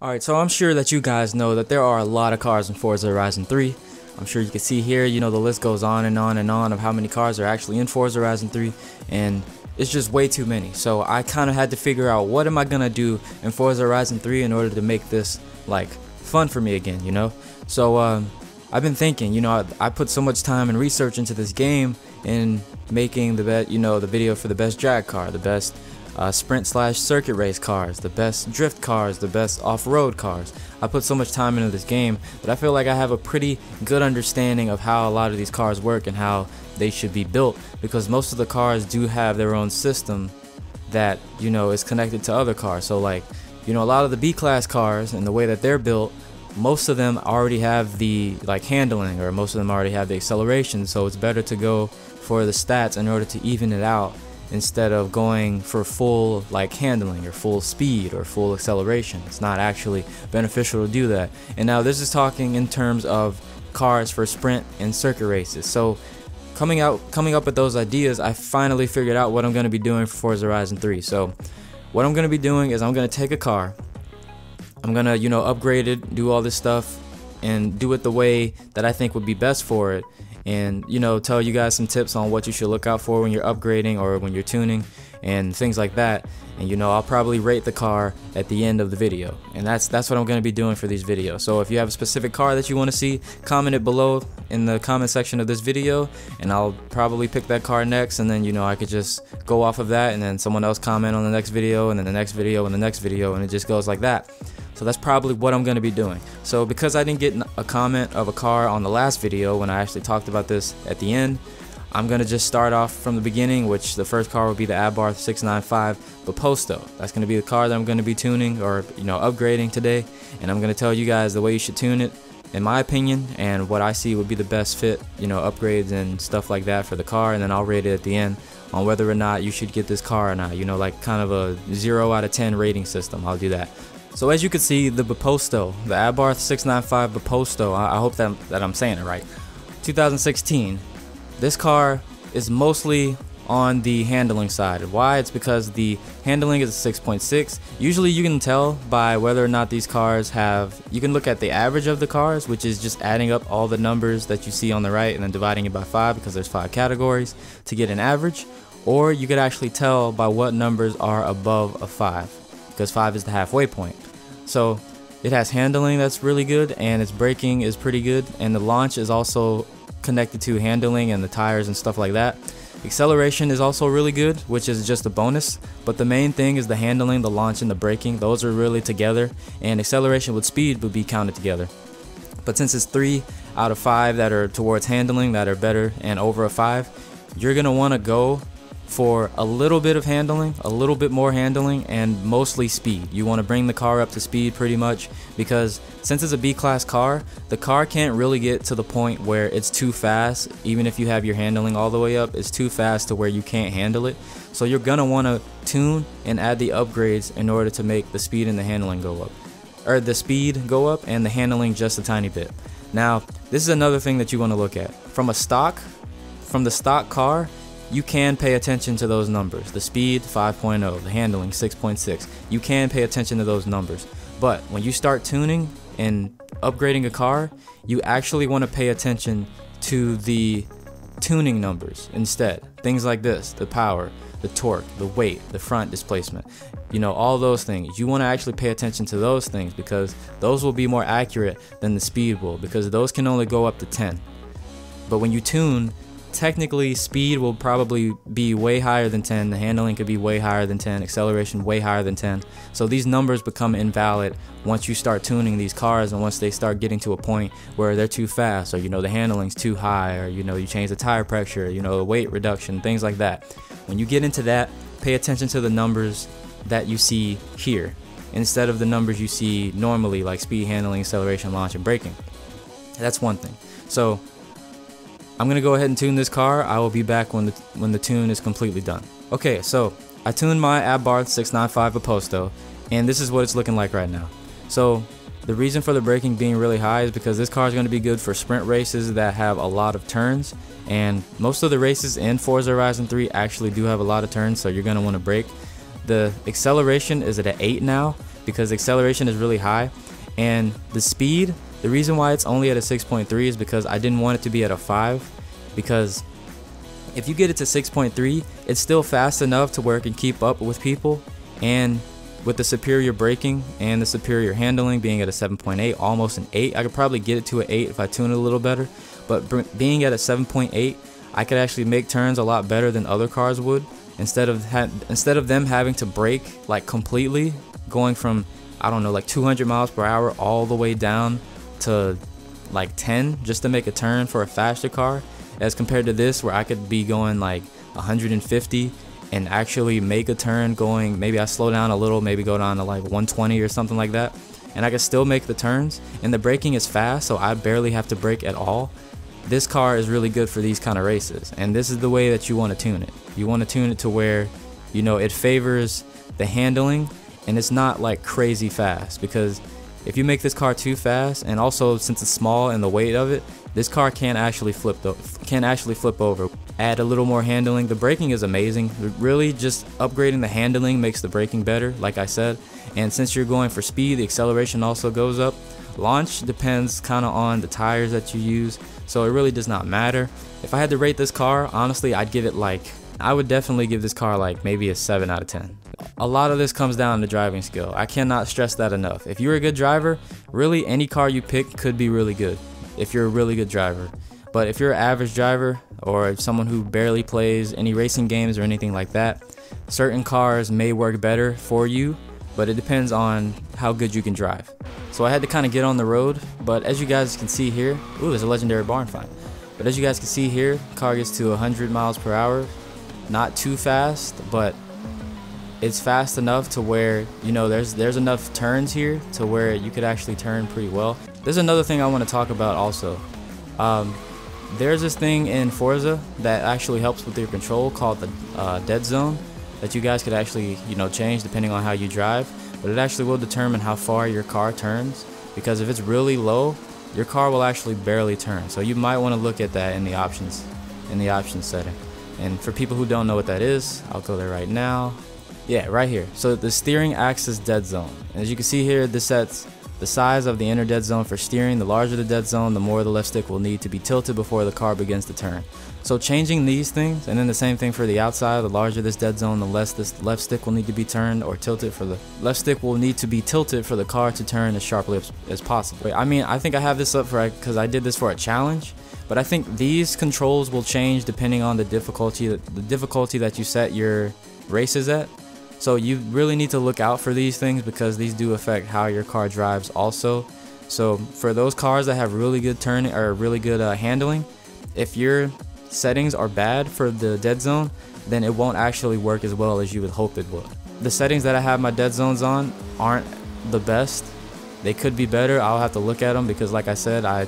Alright, so I'm sure that you guys know that there are a lot of cars in Forza Horizon 3. I'm sure you can see here, the list goes on and on and on of how many cars are actually in Forza Horizon 3, and it's just way too many. So I kind of had to figure out what am I gonna do in Forza Horizon 3 in order to make this like fun for me again, So I've been thinking, I put so much time and research into this game in making the the video for the best drag car, the best sprint/circuit race cars, the best drift cars, the best off-road cars. I put so much time into this game that I feel like I have a pretty good understanding of how a lot of these cars work and how they should be built, because most of the cars do have their own system that is connected to other cars. So like a lot of the B-class cars and the way that they're built, most of them already have the handling, or most of them already have the acceleration, so it's better to go for the stats in order to even it out instead of going for full handling or full speed or full acceleration. It's not actually beneficial to do that. And now this is talking in terms of cars for sprint and circuit races. So coming up with those ideas, I finally figured out what I'm going to be doing for Forza Horizon 3. So what I'm going to be doing is I'm going to take a car, I'm going to upgrade it, do all this stuff, and do it the way that I think would be best for it, and tell you guys some tips on what you should look out for when you're upgrading or when you're tuning and things like that. And I'll probably rate the car at the end of the video, and that's what I'm going to be doing for these videos. So if you have a specific car that you want to see, comment it below in the comment section of this video, and I'll probably pick that car next, and then I could just go off of that, and then someone else comment on the next video, and then the next video, and the next video, and it just goes like that. So that's probably what I'm going to be doing. So because I didn't get a comment of a car on the last video when I actually talked about this at the end, I'm going to just start off from the beginning, which the first car will be the Abarth 695 Biposto. That's going to be the car that I'm going to be tuning or upgrading today, and I'm going to tell you guys the way you should tune it in my opinion and what I see would be the best fit, upgrades and stuff like that for the car, and then I'll rate it at the end on whether or not you should get this car or not, like kind of a 0 out of 10 rating system. I'll do that. So as you can see, the Biposto, the Abarth 695 Biposto, I hope that I'm saying it right, 2016, this car is mostly on the handling side. Why? It's because the handling is a 6.6. Usually you can tell by whether or not these cars have, you can look at the average of the cars, which is just adding up all the numbers that you see on the right and then dividing it by 5, because there's 5 categories to get an average. Or you could actually tell by what numbers are above a 5, because 5 is the halfway point. So it has handling that's really good, and its braking is pretty good, and the launch is also connected to handling and the tires and stuff like that. Acceleration is also really good, which is just a bonus, but the main thing is the handling, the launch, and the braking. Those are really together, and acceleration with speed would be counted together. But since it's 3 out of 5 that are towards handling that are better and over a 5, you're gonna want to go for a little bit of handling, a little bit more handling, and mostly speed. You want to bring the car up to speed pretty much, because since it's a B-class car, the car can't really get to the point where it's too fast. Even if you have your handling all the way up, it's too fast to where you can't handle it. So you're gonna want to tune and add the upgrades in order to make the speed and the handling go up, or the speed go up and the handling just a tiny bit. Now this is another thing that you want to look at from the stock car. You can pay attention to those numbers. The speed 5.0, the handling 6.6. You can pay attention to those numbers. But when you start tuning and upgrading a car, you actually want to pay attention to the tuning numbers instead. Things like this, the power, the torque, the weight, the front displacement, all those things. You want to actually pay attention to those things, because those will be more accurate than the speed will, because those can only go up to 10. But when you tune, technically speed will probably be way higher than 10, the handling could be way higher than 10, acceleration way higher than 10. So these numbers become invalid once you start tuning these cars, and once they start getting to a point where they're too fast, or the handling's too high, or you change the tire pressure, the weight reduction, things like that. When you get into that, pay attention to the numbers that you see here instead of the numbers you see normally, like speed, handling, acceleration, launch, and braking. That's one thing. So I'm gonna go ahead and tune this car. I will be back when the tune is completely done. Okay, so I tuned my Abarth 695 Biposto, and this is what it's looking like right now. So the reason for the braking being really high is because this car is going to be good for sprint races that have a lot of turns, and most of the races in Forza Horizon 3 actually do have a lot of turns, so you're going to want to brake. The acceleration is at an 8 now, because the acceleration is really high, and the speed, the reason why it's only at a 6.3 is because I didn't want it to be at a 5, because if you get it to 6.3, it's still fast enough to where it can keep up with people, and with the superior braking and the superior handling being at a 7.8, almost an 8, I could probably get it to an 8 if I tune it a little better, but being at a 7.8, I could actually make turns a lot better than other cars would, instead of them having to brake like completely, going from, I don't know, like 200 miles per hour all the way down to like 10 just to make a turn for a faster car, as compared to this where I could be going like 150 and actually make a turn going, maybe I slow down a little, maybe go down to like 120 or something like that, and I can still make the turns, and the braking is fast, so I barely have to brake at all. This car is really good for these kind of races, and this is the way that you want to tune it. You want to tune it to where, you know, it favors the handling and it's not like crazy fast, because if you make this car too fast, and also since it's small and the weight of it, this car can't actually flip over. Add a little more handling. The braking is amazing. Really, just upgrading the handling makes the braking better, like I said. And since you're going for speed, the acceleration also goes up. Launch depends kind of on the tires that you use, so it really does not matter. If I had to rate this car, honestly, I'd give it like, I would definitely give this car like maybe a 7 out of 10. A lot of this comes down to driving skill. I cannot stress that enough. If you're a good driver, really any car you pick could be really good if you're a really good driver. But if you're an average driver, or someone who barely plays any racing games or anything like that, certain cars may work better for you, but it depends on how good you can drive. So I had to kind of get on the road, but as you guys can see here, ooh, there's a legendary barn find. But as you guys can see here, car gets to 100 miles per hour. Not too fast, but it's fast enough to where, you know, there's enough turns here to where you could actually turn pretty well. There's another thing I want to talk about also. There's this thing in Forza that actually helps with your control called the dead zone, that you guys could actually, you know, change depending on how you drive, but it actually will determine how far your car turns, because if it's really low, your car will actually barely turn. So you might want to look at that in the options setting. And for people who don't know what that is, I'll go there right now. Yeah, right here. So the steering axis dead zone. And as you can see here, this sets the size of the inner dead zone for steering. The larger the dead zone, the more the left stick will need to be tilted before the car begins to turn. So changing these things, and then the same thing for the outside, the larger this dead zone, the less this left stick will need to be turned or tilted for the left stick will need to be tilted for the car to turn as sharply as possible. I mean, I think I have this up for, because I did this for a challenge, but I think these controls will change depending on the difficulty that you set your races at. So you really need to look out for these things, because these do affect how your car drives also. So for those cars that have really good turning or really good handling, if your settings are bad for the dead zone, then it won't actually work as well as you would hope it would. The settings that I have my dead zones on aren't the best. They could be better. I'll have to look at them, because like I said, I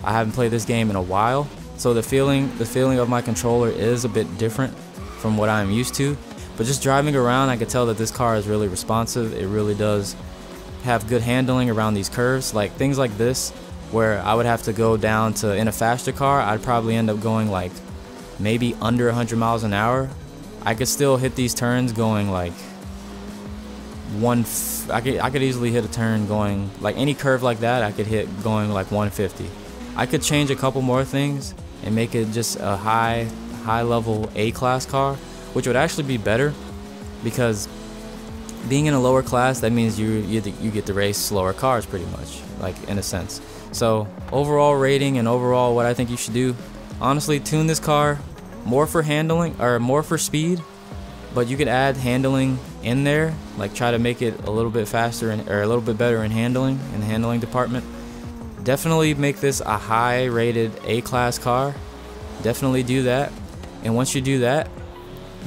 haven't played this game in a while. So the feeling of my controller is a bit different from what I'm used to. But just driving around, I could tell that this car is really responsive. It really does have good handling around these curves, like things like this, where I would have to go down to, in a faster car, I'd probably end up going like maybe under 100 miles an hour. I could still hit these turns going like I could easily hit a turn going like any curve like that. I could hit going like 150. I could change a couple more things and make it just a high level A-class car, which would actually be better, because being in a lower class, that means you get to race slower cars pretty much, like in a sense. So overall rating and overall what I think you should do, honestly, tune this car more for handling or more for speed, but you could add handling in there, like try to make it a little bit faster or a little bit better in handling, in the handling department. Definitely make this a high rated A-class car. Definitely do that. And once you do that,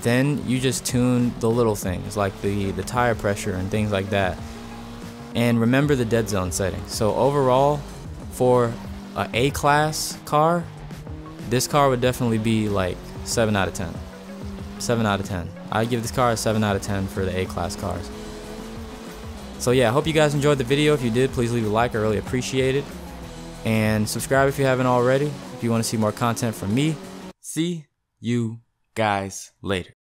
then you just tune the little things like the tire pressure and things like that, and remember the dead zone settings. So overall, for a A-class car, this car would definitely be like 7 out of 10. 7 out of 10. I'd give this car a 7 out of 10 for the A-class cars. So yeah, I hope you guys enjoyed the video. If you did, please leave a like. I really appreciate it. And subscribe if you haven't already, if you want to see more content from me. See you guys later.